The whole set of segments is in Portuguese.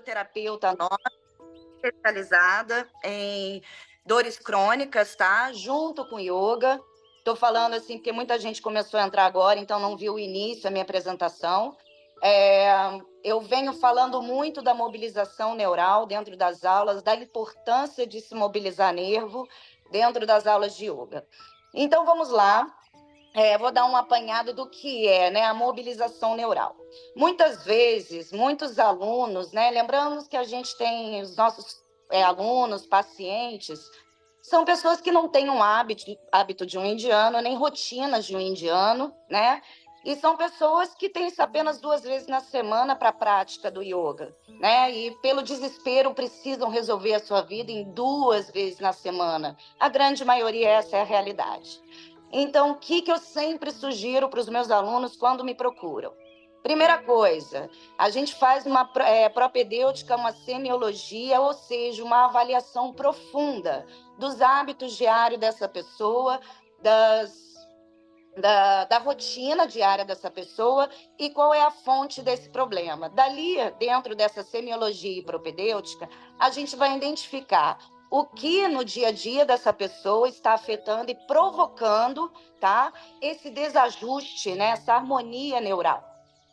fisioterapeuta nova, especializada em dores crônicas, tá? Junto com yoga. Estou falando assim porque muita gente começou a entrar agora, então não viu o início, a minha apresentação. Eu venho falando muito da mobilização neural dentro das aulas, da importância de se mobilizar nervo dentro das aulas de yoga. Então, vamos lá. Vou dar um apanhado do que é, né, a mobilização neural. Muitas vezes, muitos alunos, né, lembramos que a gente tem os nossos alunos, pacientes, são pessoas que não têm um hábito de um indiano, nem rotinas de um indiano, né? E são pessoas que têm isso apenas 2 vezes na semana para a prática do yoga, né? E pelo desespero precisam resolver a sua vida em 2 vezes na semana. A grande maioria, essa é a realidade. Então, o que eu sempre sugiro para os meus alunos quando me procuram? Primeira coisa, a gente faz uma propedêutica, uma semiologia, ou seja, uma avaliação profunda dos hábitos diários dessa pessoa, da rotina diária dessa pessoa e qual é a fonte desse problema. Dali, dentro dessa semiologia e propedêutica, a gente vai identificar o que no dia a dia dessa pessoa está afetando e provocando, tá, esse desajuste, né, essa harmonia neural.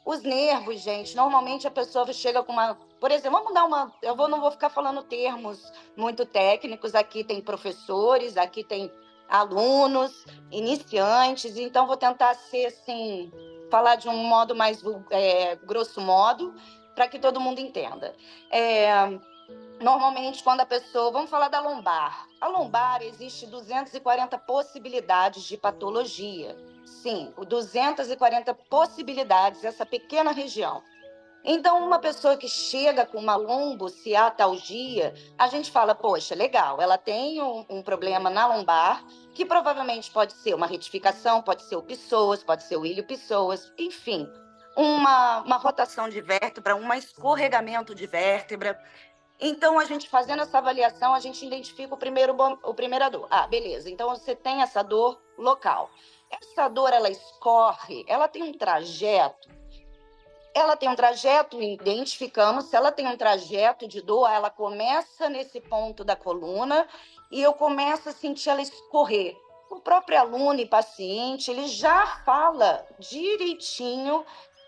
Os nervos, gente, normalmente a pessoa chega com uma... Por exemplo, vamos dar uma... não vou ficar falando termos muito técnicos, aqui tem professores, aqui tem alunos, iniciantes, então vou tentar ser assim, falar de um modo mais grosso modo, para que todo mundo entenda. Normalmente, quando a pessoa... Vamos falar da lombar. A lombar, existe 240 possibilidades de patologia. Sim, 240 possibilidades, essa pequena região. Então, uma pessoa que chega com uma lombociatalgia, a gente fala, poxa, legal, ela tem um problema na lombar, que provavelmente pode ser uma retificação, pode ser o psoas, pode ser o ilio-psoas, enfim, uma rotação de vértebra, um escorregamento de vértebra. Então, a gente fazendo essa avaliação, a gente identifica o primeira dor. Ah, beleza, então você tem essa dor local. Essa dor, ela escorre, ela tem um trajeto. Identificamos, se ela tem um trajeto de dor, ela começa nesse ponto da coluna e eu começo a sentir ela escorrer. O próprio aluno e paciente, ele já fala direitinho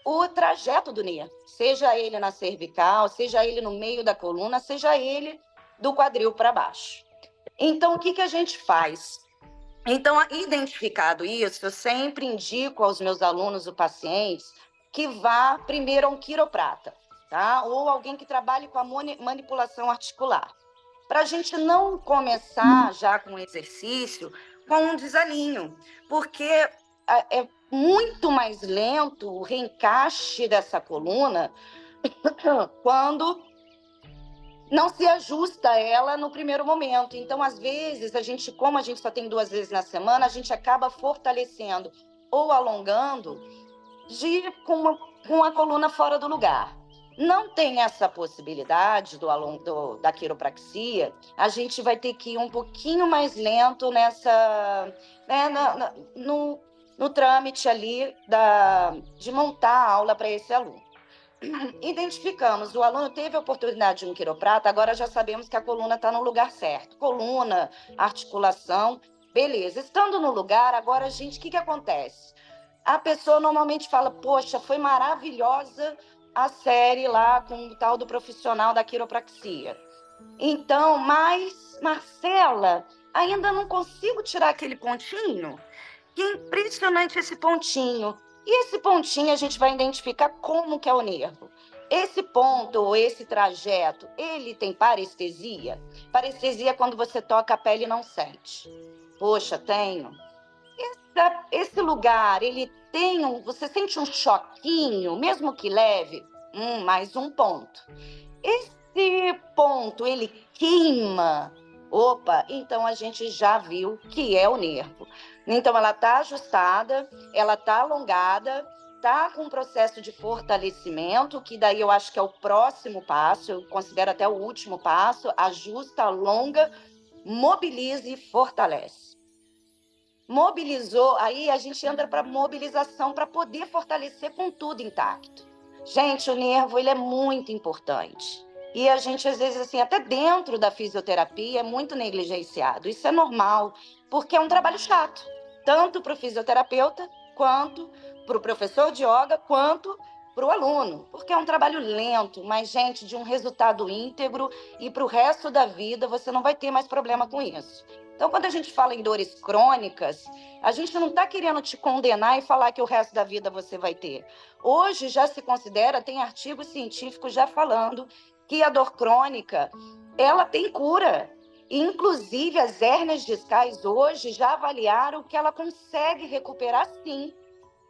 o trajeto do nervo, seja ele na cervical, seja ele no meio da coluna, seja ele do quadril para baixo. Então, o que a gente faz? Então, identificado isso, eu sempre indico aos meus alunos ou pacientes que vá primeiro a um quiroprata, tá? Ou alguém que trabalhe com a manipulação articular. Para a gente não começar já com o exercício com um desalinho, porque é muito mais lento o reencaixe dessa coluna quando não se ajusta ela no primeiro momento. Então, às vezes, como a gente só tem 2 vezes na semana, a gente acaba fortalecendo ou alongando com a coluna fora do lugar. Não tem essa possibilidade da quiropraxia, a gente vai ter que ir um pouquinho mais lento no trâmite ali de montar a aula para esse aluno. Identificamos, o aluno teve a oportunidade de um quiroprata, agora já sabemos que a coluna está no lugar certo. Coluna, articulação, beleza. Estando no lugar, agora, gente, o que acontece? A pessoa normalmente fala, poxa, foi maravilhosa a série lá com o tal do profissional da quiropraxia. Então, mas, Marcela, ainda não consigo tirar aquele pontinho? Que impressionante esse pontinho. E esse pontinho a gente vai identificar como que é o nervo. Esse ponto ou esse trajeto, ele tem parestesia? Parestesia é quando você toca a pele e não sente. Poxa, tenho. Esse lugar, ele tem você sente um choquinho, mesmo que leve? Mais um ponto. Esse ponto, ele queima. Opa, então a gente já viu que é o nervo. Então, ela está ajustada, ela está alongada, está com um processo de fortalecimento, que daí eu acho que é o próximo passo, eu considero até o último passo, ajusta, alonga, mobiliza e fortalece. Mobilizou, aí a gente entra para mobilização, para poder fortalecer com tudo intacto. Gente, o nervo, ele é muito importante. e a gente, às vezes, assim, até dentro da fisioterapia é muito negligenciado. Isso é normal, porque é um trabalho chato, tanto para o fisioterapeuta, quanto para o professor de yoga, quanto para o aluno, porque é um trabalho lento, mas, gente, de um resultado íntegro, e para o resto da vida você não vai ter mais problema com isso. Então, quando a gente fala em dores crônicas, a gente não está querendo te condenar e falar que o resto da vida você vai ter. Hoje já se considera, tem artigos científicos já falando que a dor crônica, ela tem cura. Inclusive, as hérnias discais hoje já avaliaram que ela consegue recuperar, sim,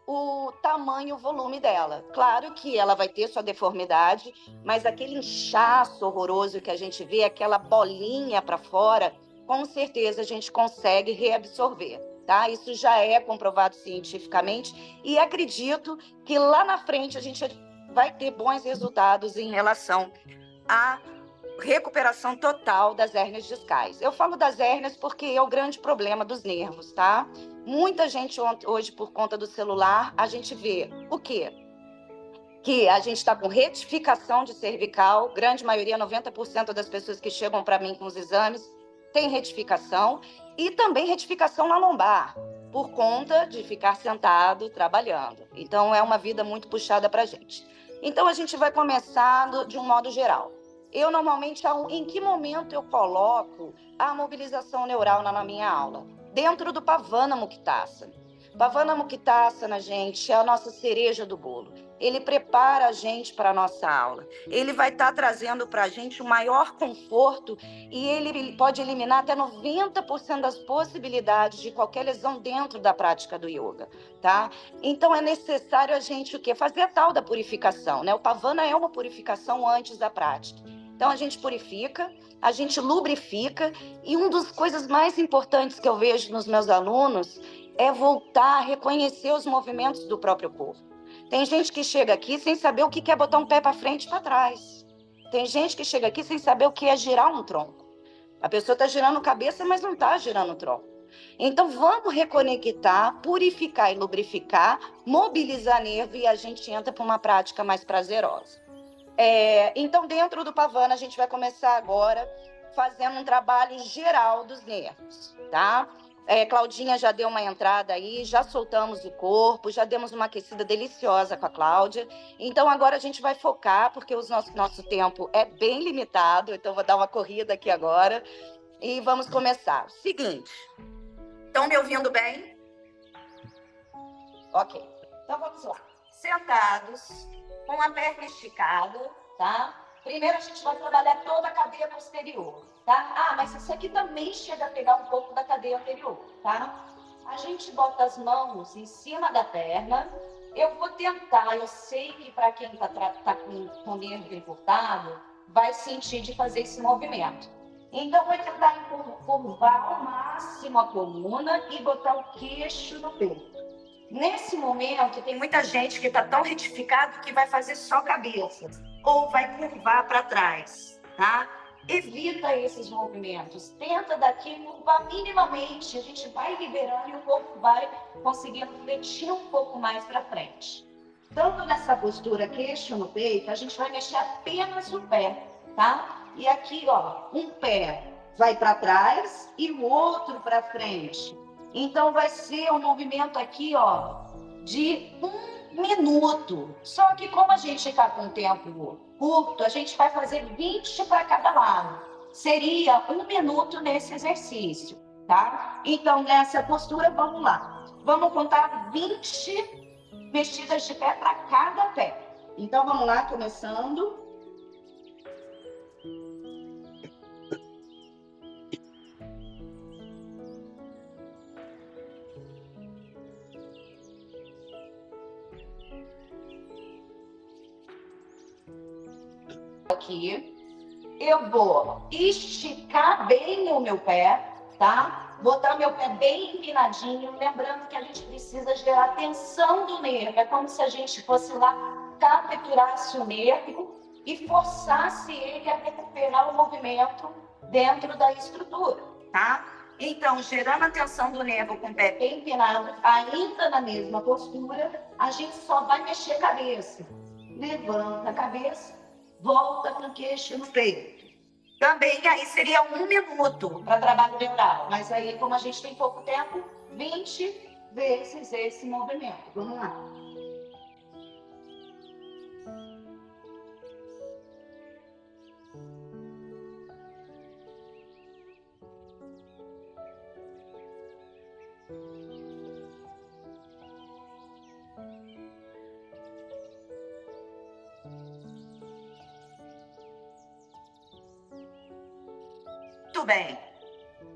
o tamanho e o volume dela. Claro que ela vai ter sua deformidade, mas aquele inchaço horroroso que a gente vê, aquela bolinha para fora, com certeza a gente consegue reabsorver, tá? Isso já é comprovado cientificamente e acredito que lá na frente a gente vai ter bons resultados em relação à recuperação total das hérnias discais. Eu falo das hérnias porque é o grande problema dos nervos, tá? Muita gente hoje, por conta do celular, a gente vê o quê? Que a gente está com retificação de cervical, grande maioria, 90% das pessoas que chegam para mim com os exames tem retificação, e também retificação na lombar, por conta de ficar sentado trabalhando. Então, é uma vida muito puxada para a gente. Então, a gente vai começar de um modo geral. Eu, normalmente, em que momento eu coloco a mobilização neural na minha aula? Dentro do Pavana Muktasana. Pavana Muktasana, gente, é a nossa cereja do bolo. Ele prepara a gente para a nossa aula. Ele vai estar trazendo para a gente o maior conforto e ele pode eliminar até 90% das possibilidades de qualquer lesão dentro da prática do yoga, tá? Então, é necessário a gente o quê? Fazer a tal da purificação, né? O Pavana é uma purificação antes da prática. Então, a gente purifica, a gente lubrifica, e uma das coisas mais importantes que eu vejo nos meus alunos é voltar a reconhecer os movimentos do próprio corpo. Tem gente que chega aqui sem saber o que é botar um pé para frente e para trás. Tem gente que chega aqui sem saber o que é girar um tronco. A pessoa está girando a cabeça, mas não está girando o tronco. Então, vamos reconectar, purificar e lubrificar, mobilizar nervo, e a gente entra para uma prática mais prazerosa. Então, dentro do Pavana, a gente vai começar agora fazendo um trabalho geral dos nervos, tá? Claudinha já deu uma entrada aí, já soltamos o corpo, já demos uma aquecida deliciosa com a Cláudia. Então, agora a gente vai focar, porque o nosso tempo é bem limitado, então vou dar uma corrida aqui agora e vamos começar. Seguinte, estão me ouvindo bem? Ok, então vamos lá. Sentados, com a perna esticada, tá? Primeiro a gente vai trabalhar toda a cadeia posterior, tá? Mas isso aqui também chega a pegar um pouco da cadeia anterior, tá? A gente bota as mãos em cima da perna. Eu vou tentar, eu sei que para quem tá com o nervo encurtado, vai sentir de fazer esse movimento. Então, vou tentar curvar ao máximo a coluna e botar o queixo no peito. Nesse momento, tem muita gente que está tão retificado que vai fazer só cabeça ou vai curvar para trás, tá? Evita esses movimentos. Tenta daqui curvar minimamente. A gente vai liberando e o corpo vai conseguindo fletir um pouco mais para frente. Tanto nessa postura queixo no peito, a gente vai mexer apenas o pé, tá? E aqui, ó, um pé vai para trás e o outro para frente. Então, vai ser um movimento aqui, ó, de 1 minuto. Só que como a gente está com tempo curto, a gente vai fazer 20 para cada lado. Seria 1 minuto nesse exercício, tá? Então, nessa postura, vamos lá. Vamos contar 20 mexidas de pé para cada pé. Então, vamos lá, começando. Aqui, eu vou esticar bem o meu pé, tá? Botar meu pé bem empinadinho, lembrando que a gente precisa gerar tensão do nervo. É como se a gente fosse lá, capturasse o nervo e forçasse ele a recuperar o movimento dentro da estrutura, tá? Então, gerando a tensão do nervo com o pé bem empinado, ainda na mesma postura, a gente só vai mexer a cabeça. Levanta a cabeça, volta no queixo e no peito. Também aí seria 1 minuto para trabalho neural, mas aí, como a gente tem pouco tempo, 20 vezes esse movimento. Vamos lá. Muito bem.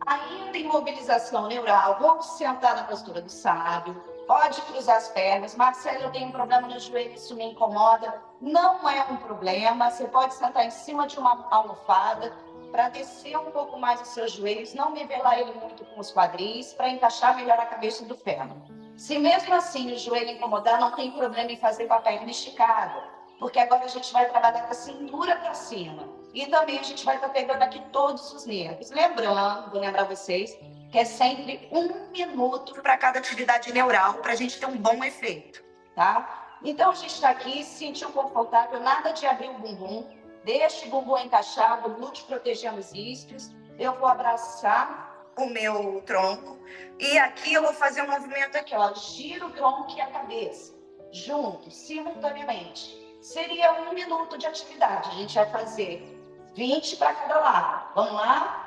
Ainda em mobilização neural, vamos sentar na postura do sábio, pode cruzar as pernas. Marcelo, eu tenho um problema no joelho, isso me incomoda. Não é um problema, você pode sentar em cima de uma almofada para descer um pouco mais os seus joelhos, não nivelar ele muito com os quadris, para encaixar melhor a cabeça do fêmur. Se mesmo assim o joelho incomodar, não tem problema em fazer com a perna esticada, porque agora a gente vai trabalhar com a cintura para cima. E também a gente vai estar pegando aqui todos os nervos. Lembrando, vou lembrar vocês, que é sempre 1 minuto para cada atividade neural, para a gente ter um bom efeito, tá? Então a gente está aqui, se sentiu confortável, nada de abrir o bumbum, deixe o bumbum encaixado, glúteo protegendo os isquios. Eu vou abraçar o meu tronco e aqui eu vou fazer um movimento aqui, ó, giro o tronco e a cabeça, juntos, simultaneamente. Seria 1 minuto de atividade, a gente vai fazer 20 para cada lado. Vamos lá?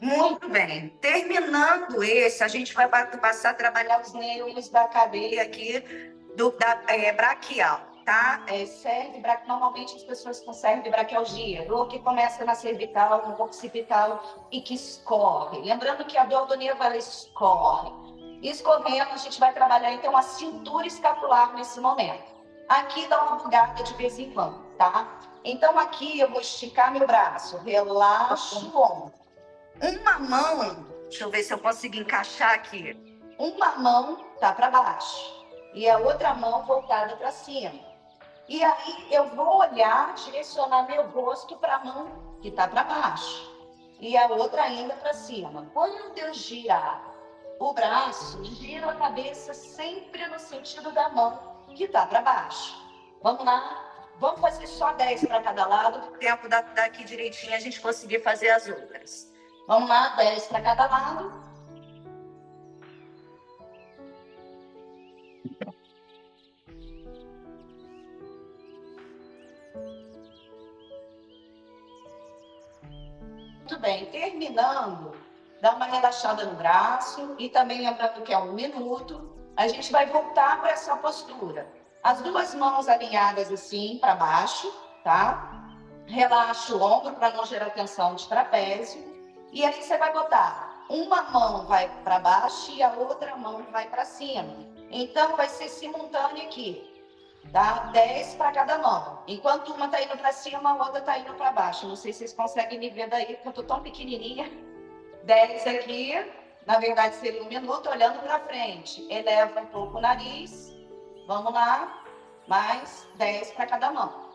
Muito bem. Terminando esse, a gente vai passar a trabalhar os nervos da cadeia aqui braquial, tá? Normalmente as pessoas com cervibraquialgia, dor que começa na cervical, no occipital e que escorre. Lembrando que a dor do nervo, ela escorre. Escorrendo, a gente vai trabalhar, então, a cintura escapular nesse momento. Aqui dá uma bugada de vez em quando, tá? Então, aqui eu vou esticar meu braço, relaxo o ombro. Uma mão, deixa eu ver se eu consigo encaixar aqui. Uma mão tá para baixo e a outra mão voltada para cima. E aí eu vou olhar, direcionar meu rosto para a mão que tá para baixo e a outra ainda para cima. Quando eu girar o braço, giro a cabeça sempre no sentido da mão que tá para baixo. Vamos lá? Vamos fazer só 10 para cada lado, para o tempo daqui direitinho a gente conseguir fazer as outras. Vamos lá, 10 para cada lado. Muito bem, terminando, dá uma relaxada no braço e também lembrando que é 1 minuto, a gente vai voltar para essa postura. As duas mãos alinhadas assim para baixo, tá? Relaxa o ombro para não gerar tensão de trapézio. E aí você vai botar uma mão vai para baixo e a outra mão vai para cima. Então vai ser simultâneo aqui, tá? 10 para cada mão. Enquanto uma tá indo para cima, a outra tá indo para baixo. Não sei se vocês conseguem me ver daí, porque eu tô tão pequenininha. 10 aqui, na verdade seria 1 minuto, olhando para frente. Eleva um pouco o nariz. Vamos lá. Mais 10 para cada mão.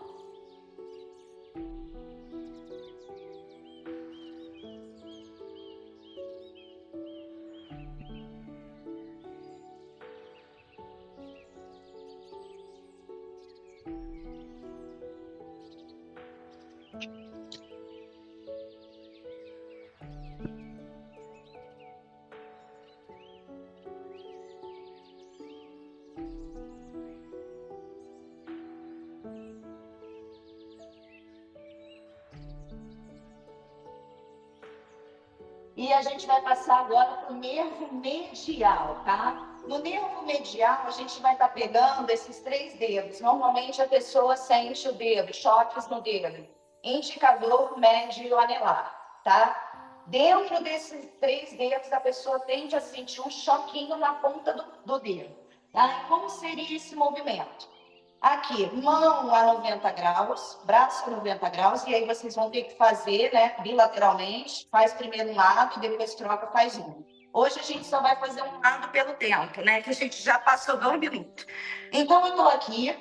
E a gente vai passar agora para o nervo medial, tá? No nervo medial, a gente vai estar pegando esses 3 dedos. Normalmente, a pessoa sente o dedo, choques no dedo. Indicador, médio e o anelar, tá? Dentro desses 3 dedos, a pessoa tende a sentir um choquinho na ponta do dedo, tá? E como seria esse movimento? Aqui, mão a 90 graus, braço a 90 graus, e aí vocês vão ter que fazer, né, bilateralmente. Faz primeiro um lado, depois troca, faz um. Hoje a gente só vai fazer um lado pelo tempo, né, que a gente já passou 2 minutos. Então, eu tô aqui,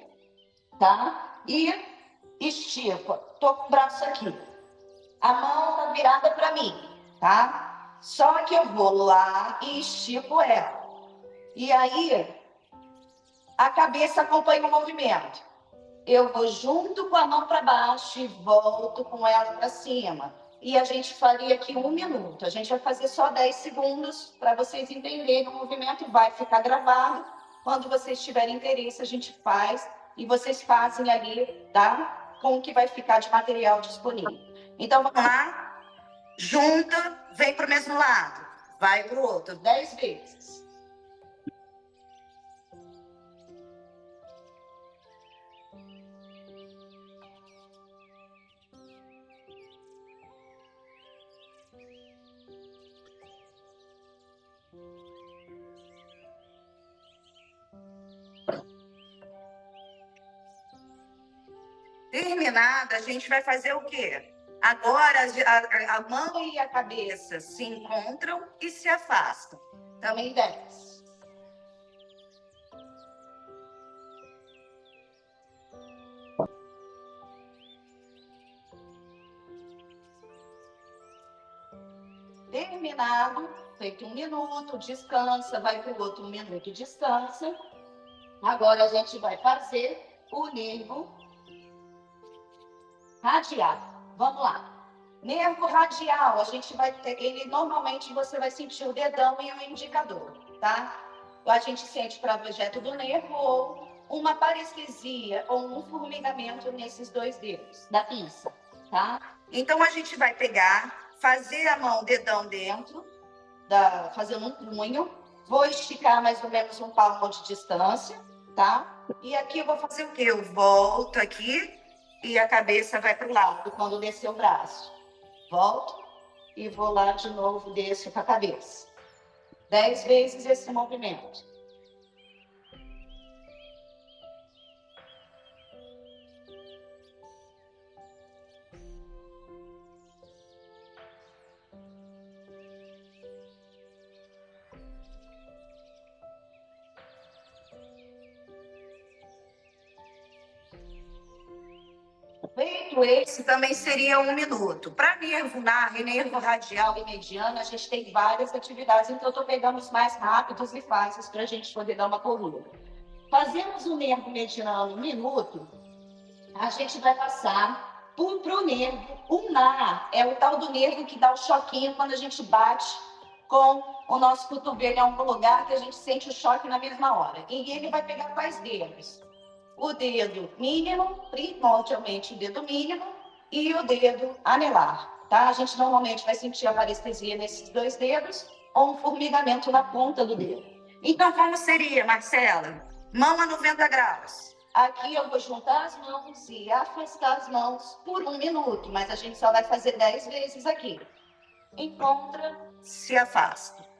tá? E estico. Tô com o braço aqui. A mão tá virada para mim, tá? Só que eu vou lá e estico ela. E aí, a cabeça acompanha o movimento. Eu vou junto com a mão para baixo e volto com ela para cima. E a gente faria aqui 1 minuto. A gente vai fazer só 10 segundos para vocês entenderem o movimento. Vai ficar gravado. Quando vocês tiverem interesse, a gente faz. E vocês fazem ali, tá? Com o que vai ficar de material disponível. Então, vamos lá. Junta, vem para o mesmo lado. Vai para o outro, 10 vezes. Terminada, a gente vai fazer o quê? Agora a mão e a cabeça se encontram e se afastam. Também 10. Terminado, feito 1 minuto, descansa, vai para o outro 1 minuto, descansa. Agora a gente vai fazer o nervo radial. Vamos lá. Nervo radial, a gente vai ter, ele normalmente você vai sentir o dedão e o indicador, tá? A gente sente para projeto do nervo ou uma parestesia ou um formigamento nesses 2 dedos da pinça, tá? Então a gente vai pegar, fazer a mão, dedão dentro, fazendo um punho, vou esticar mais ou menos um palmo de distância, tá? E aqui eu vou fazer o quê? Eu volto aqui e a cabeça vai para o lado quando descer o braço. Volto e vou lá de novo, desço com a cabeça. 10 vezes esse movimento. Feito esse, também seria 1 minuto. Para nervo nervo radial e mediano, a gente tem várias atividades, então eu estou pegando os mais rápidos e fáceis para a gente poder dar uma corrida. Fazemos o nervo mediano 1 minuto, a gente vai passar para o nervo ulnar. É o tal do nervo que dá o choquinho quando a gente bate com o nosso cotovelo em algum lugar, que a gente sente o choque na mesma hora. E ele vai pegar quais dedos? O dedo mínimo, primordialmente o dedo mínimo, e o dedo anelar, tá? A gente normalmente vai sentir a parestesia nesses 2 dedos ou um formigamento na ponta do dedo. Então, como seria, Marcela? Mão a 90 graus. Aqui eu vou juntar as mãos e afastar as mãos por 1 minuto, mas a gente só vai fazer 10 vezes aqui. Encontra, se afasta.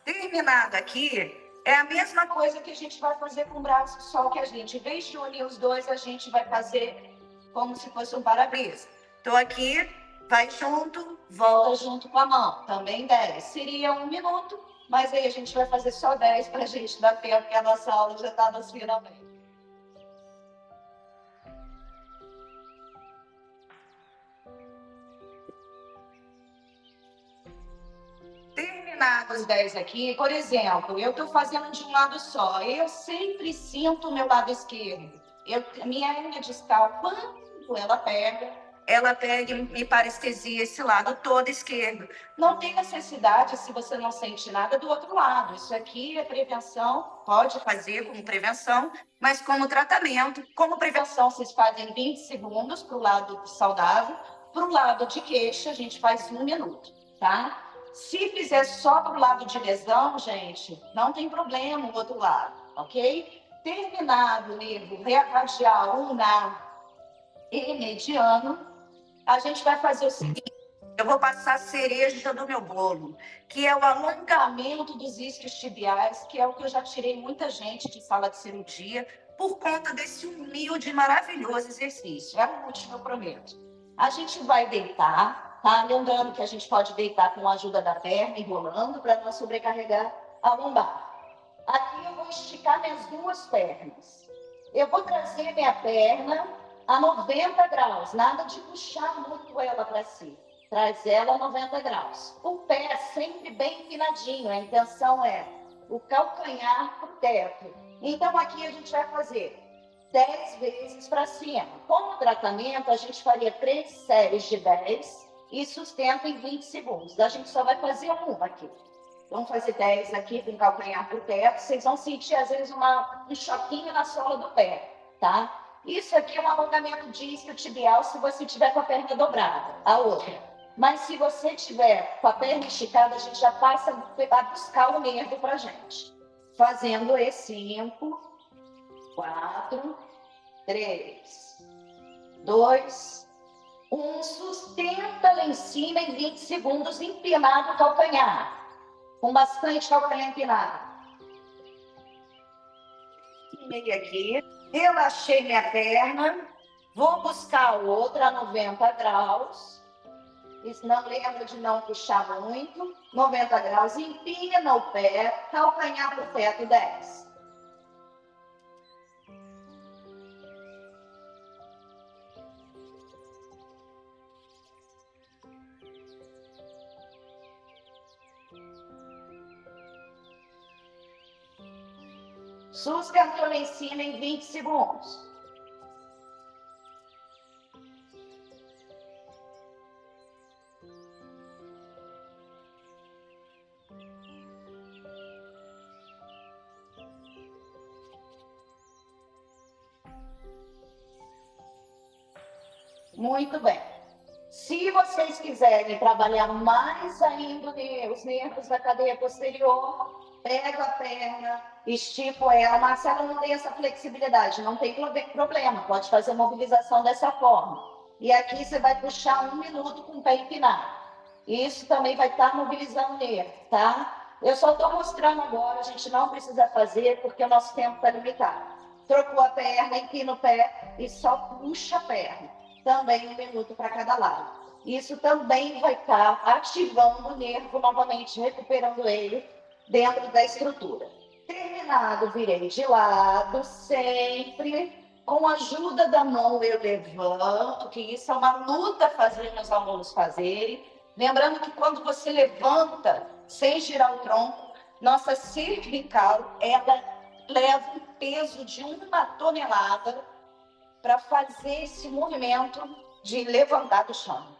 Terminado aqui, é a mesma coisa que a gente vai fazer com o braço, só que a gente, em vez de unir os 2, a gente vai fazer como se fosse um para-brisa. Então aqui, vai junto, volta junto com a mão, também 10. Seria 1 minuto, mas aí a gente vai fazer só 10 para a gente dar tempo, porque a nossa aula já está nos finalmente. Terminados 10 aqui, por exemplo, eu estou fazendo de um lado só, eu sempre sinto o meu lado esquerdo. Minha hernia discal, quando ela pega, ela pega e me parestesia esse lado todo esquerdo. Não tem necessidade, se você não sente nada, do outro lado. Isso aqui é prevenção, pode fazer como prevenção, mas como tratamento. Como prevenção, vocês fazem 20 segundos para o lado saudável, para o lado de queixa, a gente faz 1 minuto, tá? Se fizer só para o lado de lesão, gente, não tem problema o outro lado, ok? Terminado o nervo radial, ulnar e mediano, a gente vai fazer o seguinte: eu vou passar a cereja do meu bolo, que é o alongamento dos isquios tibiais, que é o que eu já tirei muita gente de sala de cirurgia por conta desse humilde e maravilhoso exercício. É o último, eu prometo. A gente vai deitar, tá? Lembrando que a gente pode deitar com a ajuda da perna, enrolando, para não sobrecarregar a lombar. Aqui eu vou esticar minhas duas pernas. Eu vou trazer minha perna a 90 graus, nada de puxar muito ela para cima. Traz ela a 90 graus. O pé sempre bem empinadinho, a intenção é o calcanhar para o teto. Então aqui a gente vai fazer 10 vezes para cima. Como tratamento, a gente faria 3 séries de 10 e sustenta em 20 segundos. A gente só vai fazer uma aqui. Vamos fazer 10 aqui com calcanhar para o teto. Vocês vão sentir, às vezes, um choquinho na sola do pé, tá? Isso aqui é um alongamento de isquio tibial se você tiver com a perna dobrada, a outra. Mas se você tiver com a perna esticada, a gente já passa a buscar o nervo para a gente. Fazendo E 5, 4, 3, 2, 1. Sustenta lá em cima em 20 segundos, empinado o calcanhar. Com bastante calcanhar empinado. Meio aqui, relaxei minha perna, vou buscar a outra a 90 graus. Não lembra de não puxar muito. 90 graus, empina o pé, calcanhar para o teto, 10. Sustentou lá em cima em 20 segundos. Muito bem. Se vocês quiserem trabalhar mais ainda os nervos da cadeia posterior, pego a perna, estico ela. Marcela, não tem essa flexibilidade, não tem problema, pode fazer mobilização dessa forma. E aqui você vai puxar 1 minuto com o pé empinado. Isso também vai estar mobilizando o nervo, tá? Eu só estou mostrando agora, a gente não precisa fazer porque o nosso tempo está limitado. Trocou a perna, empina o pé e só puxa a perna. Também 1 minuto para cada lado. Isso também vai estar ativando o nervo novamente, recuperando ele dentro da estrutura. Terminado, virei de lado, sempre. Com a ajuda da mão eu levanto, que isso é uma luta fazer meus alunos fazerem. Lembrando que quando você levanta, sem girar o tronco, nossa cervical, ela leva um peso de 1 tonelada para fazer esse movimento de levantar do chão.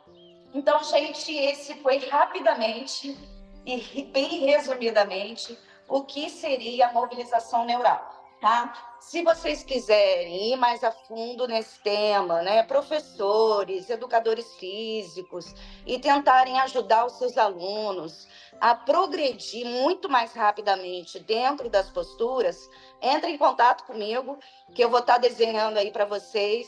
Então, gente, esse foi rapidamente e bem resumidamente o que seria a mobilização neural, tá? Se vocês quiserem ir mais a fundo nesse tema, né, professores, educadores físicos, e tentarem ajudar os seus alunos a progredir muito mais rapidamente dentro das posturas, entre em contato comigo, que eu vou estar desenhando aí para vocês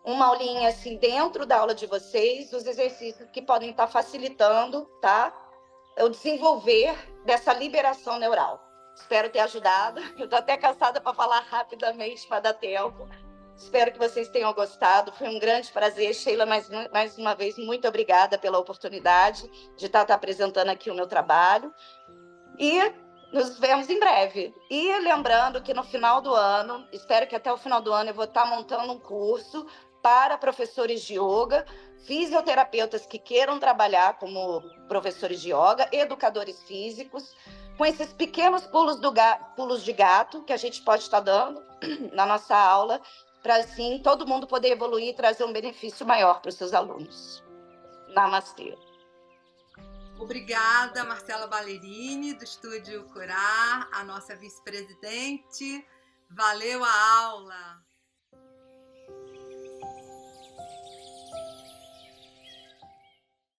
uma aulinha assim dentro da aula de vocês, os exercícios que podem estar facilitando, tá? O desenvolver dessa liberação neural. Espero ter ajudado. Eu estou até cansada para falar rapidamente, para dar tempo. Espero que vocês tenham gostado. Foi um grande prazer. Sheila, mais uma vez, muito obrigada pela oportunidade de estar apresentando aqui o meu trabalho. E nos vemos em breve. E lembrando que no final do ano, espero que até o final do ano eu vou estar montando um curso para professores de yoga, fisioterapeutas que queiram trabalhar como professores de yoga, educadores físicos, com esses pequenos pulos de gato que a gente pode estar dando na nossa aula, para assim todo mundo poder evoluir e trazer um benefício maior para os seus alunos. Namastê. Obrigada, Marcela Ballerini, do Estúdio Curar, a nossa vice-presidente. Valeu a aula!